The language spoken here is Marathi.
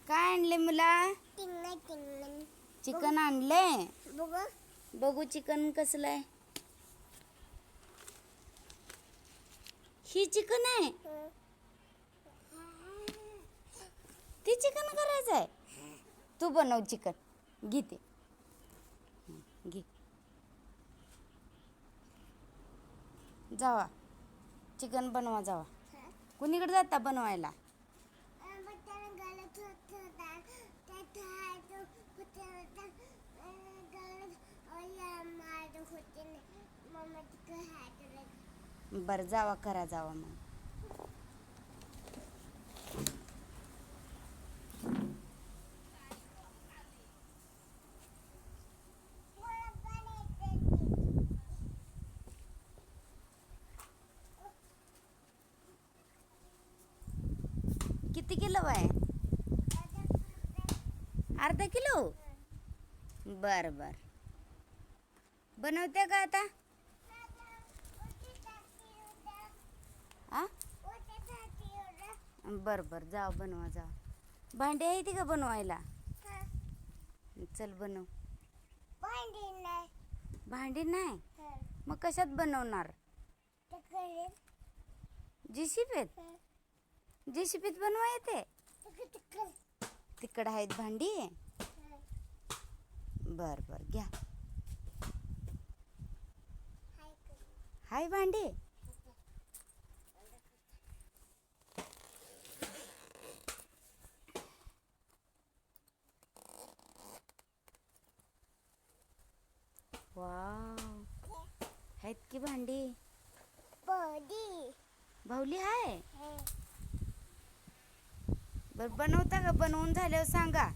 काय आणले मुला? चिकन आणले. बघू चिकन कसलं आहे. ही चिकन आहे. ती चिकन करायचं आहे. तू बनव चिकन. घे ते घे. जावा चिकन बनवा जावा. कुणीकडे जाता बनवायला? बरं जावा करा जावा मग. किती किलो आहे? अर्धा किलो. बर बर बनवते का आता? बर बर जाओ बनवा जाओ. भांडी आहे ती का बनवायला? चल बनव. भांडी नाही मग कशात बनवणार? जेसीबीत. जेसीबीत बनवा येते. तिकडं आहेत भांडी. बर बर घ्या. हाय भांडी. वाव आहेत की भांडी. भावली आहे. बर बनवता का? बनवून झाल्यावर सांगा.